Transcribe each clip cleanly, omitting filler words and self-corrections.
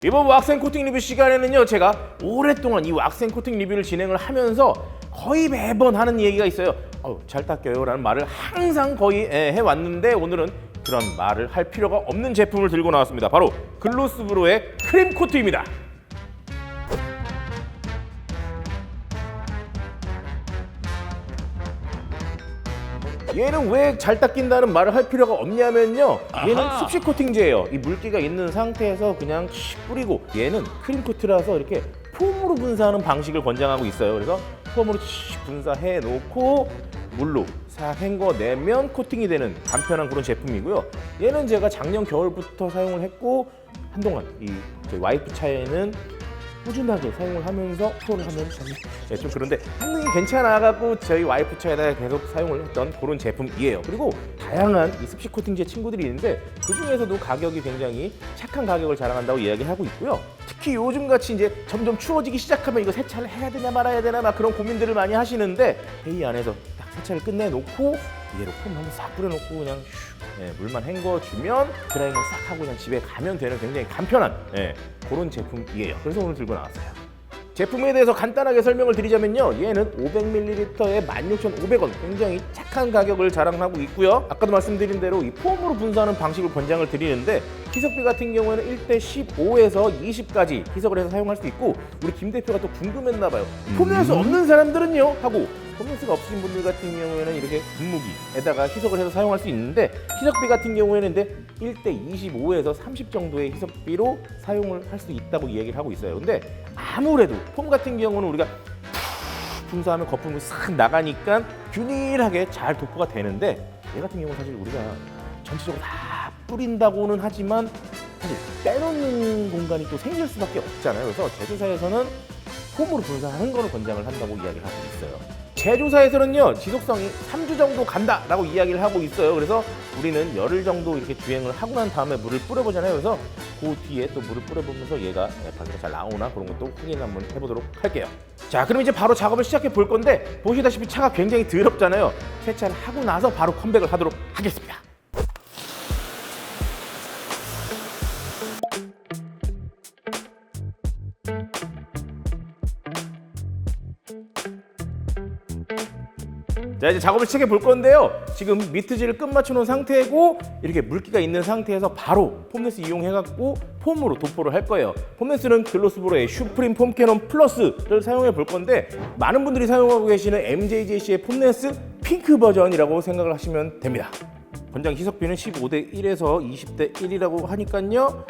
이번 왁생 코팅 리뷰 시간에는요, 제가 오랫동안 이 왁생 코팅 리뷰를 진행을 하면서 거의 매번 하는 얘기가 있어요. 잘 닦여요 라는 말을 항상 거의 해왔는데, 오늘은 그런 말을 할 필요가 없는 제품을 들고 나왔습니다. 바로 글로스브로의 크림 코트입니다. 얘는 왜 잘 닦인다는 말을 할 필요가 없냐면요, 얘는 습식 코팅제예요. 이 물기가 있는 상태에서 그냥 뿌리고, 얘는 크림 코트라서 이렇게 폼으로 분사하는 방식을 권장하고 있어요. 그래서 폼으로 분사해 놓고 물로 싹 헹궈내면 코팅이 되는 간편한 그런 제품이고요. 얘는 제가 작년 겨울부터 사용을 했고, 한동안 이 저희 와이프 차에는 꾸준하게 사용을 하면서 프로를 하면 좀 그런데 성능이 괜찮아갖고 저희 와이프 차에다 계속 사용을 했던 그런 제품이에요. 그리고 다양한 이 습식 코팅제 친구들이 있는데, 그 중에서도 가격이 굉장히 착한 가격을 자랑한다고 이야기하고 있고요. 특히 요즘같이 이제 점점 추워지기 시작하면 이거 세차를 해야 되냐 말아야 되나 막 그런 고민들을 많이 하시는데, 회의 안에서 딱 세차를 끝내놓고 얘로 폼 한번 싹 뿌려놓고 그냥 물만 헹궈주면 드라이잉을 싹 하고 그냥 집에 가면 되는 굉장히 간편한 그런 제품이에요. 그래서 오늘 들고 나왔어요. 제품에 대해서 간단하게 설명을 드리자면요, 얘는 500ml에 16,500원, 굉장히 착한 가격을 자랑하고 있고요. 아까도 말씀드린 대로 이 폼으로 분사하는 방식을 권장을 드리는데, 희석비 같은 경우에는 1대 15에서 20까지 희석을 해서 사용할 수 있고, 우리 김 대표가 또 궁금했나 봐요. 폼연스 없는 사람들은요? 하고, 폼연스가 없으신 분들 같은 경우에는 이렇게 분무기에다가 희석을 해서 사용할 수 있는데, 희석비 같은 경우에는 근데 1대 25에서 30 정도의 희석비로 사용을 할 수 있다고 얘기를 하고 있어요. 근데 아무래도 폼 같은 경우는 우리가 분사하면 거품이 싹 나가니까 균일하게 잘 도포가 되는데, 얘 같은 경우는 사실 우리가 전체적으로 다 뿌린다고는 하지만 사실 빼놓는 공간이 또 생길 수밖에 없잖아요. 그래서 제조사에서는 폼으로 분사하는 거를 권장을 한다고 이야기를 하고 있어요. 제조사에서는요, 지속성이 3주 정도 간다라고 이야기를 하고 있어요. 그래서 우리는 열흘 정도 이렇게 주행을 하고 난 다음에 물을 뿌려보잖아요. 그래서 그 뒤에 또 물을 뿌려보면서 얘가 밖으로 잘 나오나 그런 것도 확인 한번 해보도록 할게요. 자, 그럼 이제 바로 작업을 시작해 볼 건데, 보시다시피 차가 굉장히 더럽잖아요. 세차를 하고 나서 바로 컴백을 하도록 하겠습니다. 자, 이제 작업을 시작해 볼 건데요, 지금 미트질을 끝 맞춰 놓은 상태고, 이렇게 물기가 있는 상태에서 바로 폼네스 이용해갖고 폼으로 도포를 할 거예요. 폼네스는 글로스브로의 슈프림 폼 캐논 플러스를 사용해 볼 건데, 많은 분들이 사용하고 계시는 MJJC의 폼네스 핑크 버전이라고 생각을 하시면 됩니다. 권장 희석비는 15대 1에서 20대 1이라고 하니까요,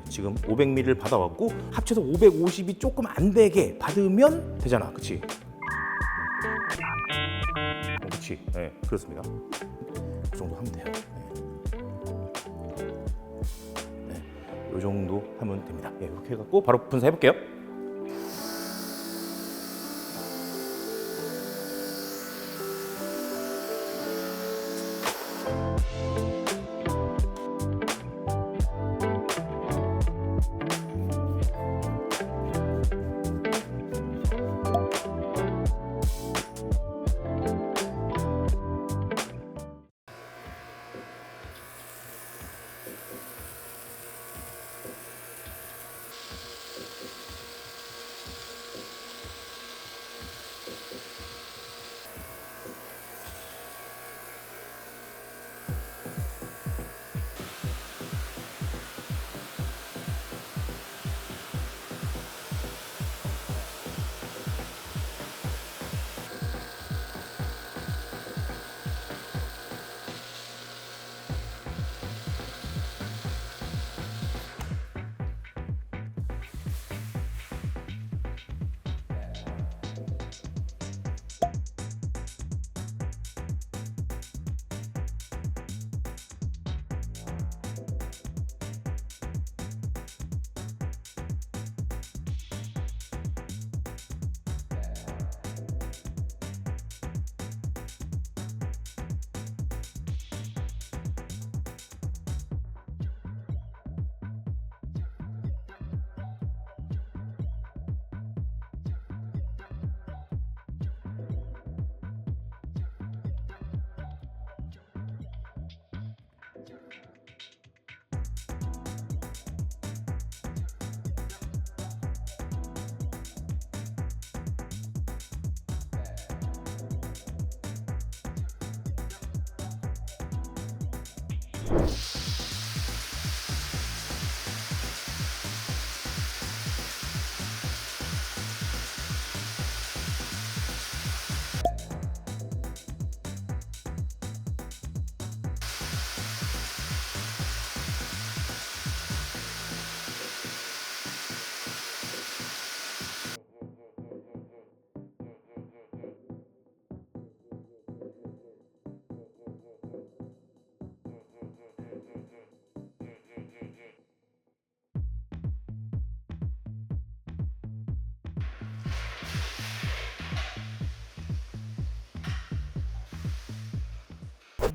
지금 500ml를 받아왔고 합쳐서 550이 조금 안 되게 받으면 되잖아, 그치? 그렇지, 그렇습니다. 그 정도 하면 돼요. 이 정도 하면 됩니다. 이렇게 해갖고 바로 분사해 볼게요.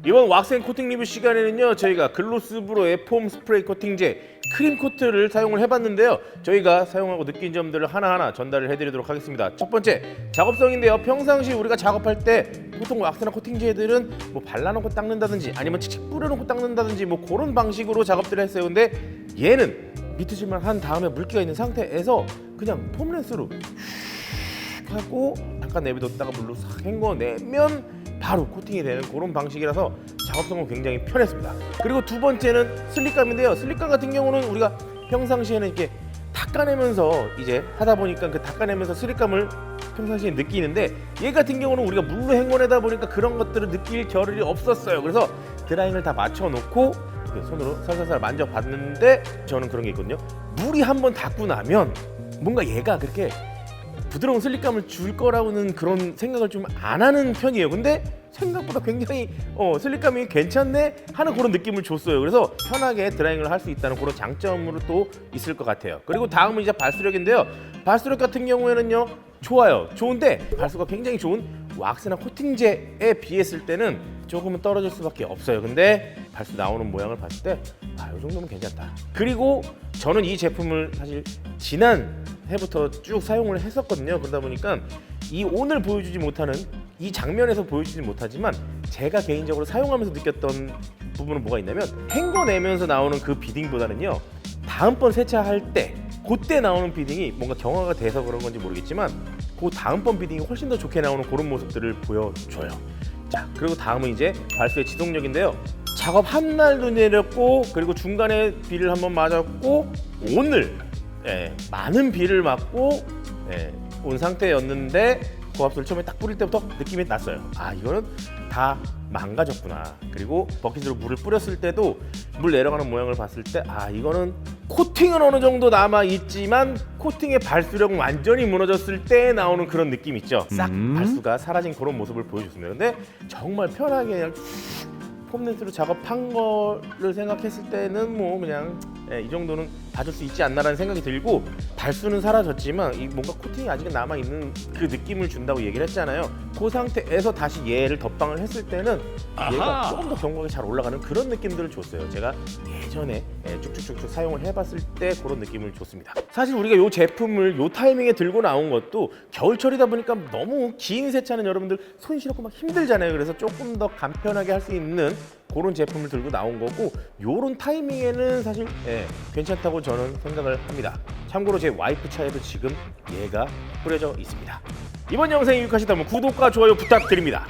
이번 왁스앤 코팅 리뷰 시간에는요, 저희가 글로스브로의 폼 스프레이 코팅제 크림 코트를 사용을 해봤는데요, 저희가 사용하고 느낀 점들을 하나하나 전달을 해드리도록 하겠습니다. 첫 번째, 작업성인데요. 평상시 우리가 작업할 때 보통 왁스나 코팅제들은 뭐 발라놓고 닦는다든지 아니면 칙칙 뿌려놓고 닦는다든지 뭐 그런 방식으로 작업들을 했어요. 근데 얘는 미트질만 한 다음에 물기가 있는 상태에서 그냥 폼렌스로 슉 하고 잠깐 내비뒀다가 물로 싹 헹궈내면 바로 코팅이 되는 그런 방식이라서 작업성은 굉장히 편했습니다. 그리고 두 번째는 슬립감인데요. 슬립감 같은 경우는 우리가 평상시에는 이렇게 닦아내면서 이제 하다 보니까 그 닦아내면서 슬립감을 평상시에 느끼는데, 얘 같은 경우는 우리가 물로 헹궈내다 보니까 그런 것들을 느낄 겨를이 없었어요. 그래서 드라잉을 다 맞춰놓고 손으로 살살살 만져봤는데 저는 그런 게 있거든요. 물이 한번 닿고 나면 뭔가 얘가 그렇게 부드러운 슬립감을 줄 거라고는 그런 생각을 좀 안 하는 편이에요. 근데 생각보다 굉장히 슬립감이 괜찮네 하는 그런 느낌을 줬어요. 그래서 편하게 드라잉을 할 수 있다는 그런 장점으로 또 있을 것 같아요. 그리고 다음은 이제 발수력인데요. 발수력 같은 경우에는요, 좋아요. 좋은데 발수가 굉장히 좋은 왁스나 코팅제에 비했을 때는 조금은 떨어질 수밖에 없어요. 근데 발수 나오는 모양을 봤을 때 이 정도면 괜찮다. 그리고 저는 이 제품을 사실 지난 해부터 쭉 사용을 했었거든요. 그러다 보니까 이 오늘 보여주지 못하는 이 장면에서 보여주지 못하지만 제가 개인적으로 사용하면서 느꼈던 부분은 뭐가 있냐면, 헹궈내면서 나오는 그 비딩보다는요, 다음번 세차할 때 그때 나오는 비딩이 뭔가 경화가 돼서 그런 건지 모르겠지만 그 다음번 비딩이 훨씬 더 좋게 나오는 그런 모습들을 보여줘요. 자, 그리고 다음은 이제 발수의 지속력인데요. 작업 한 날도 내렸고, 그리고 중간에 비를 한번 맞았고, 오늘 많은 비를 맞고 온 상태였는데 고압수를 처음에 딱 뿌릴 때부터 느낌이 났어요. 이거는 다 망가졌구나. 그리고 버킷으로 물을 뿌렸을 때도 물 내려가는 모양을 봤을 때 이거는 코팅은 어느 정도 남아있지만 코팅의 발수력은 완전히 무너졌을 때 나오는 그런 느낌 있죠. 싹 발수가 사라진 그런 모습을 보여줬습니다. 근데 정말 편하게 그냥 폼렌스로 작업한 거를 생각했을 때는 뭐 그냥 이 정도는 봐줄 수 있지 않나라는 생각이 들고, 발수는 사라졌지만 이 뭔가 코팅이 아직 남아있는 그 느낌을 준다고 얘기를 했잖아요. 그 상태에서 다시 얘를 덧방을 했을 때는 얘가 조금 더 견고하게 잘 올라가는 그런 느낌들을 줬어요. 제가 예전에 쭉쭉쭉쭉 사용을 해봤을 때 그런 느낌을 줬습니다. 사실 우리가 이 제품을 이 타이밍에 들고 나온 것도 겨울철이다 보니까 너무 긴 세차는 여러분들 손 시렵고 막 힘들잖아요. 그래서 조금 더 간편하게 할 수 있는 그런 제품을 들고 나온 거고, 요런 타이밍에는 사실 괜찮다고 저는 생각을 합니다. 참고로 제 와이프 차에도 지금 얘가 뿌려져 있습니다. 이번 영상이 유익하셨다면 구독과 좋아요 부탁드립니다.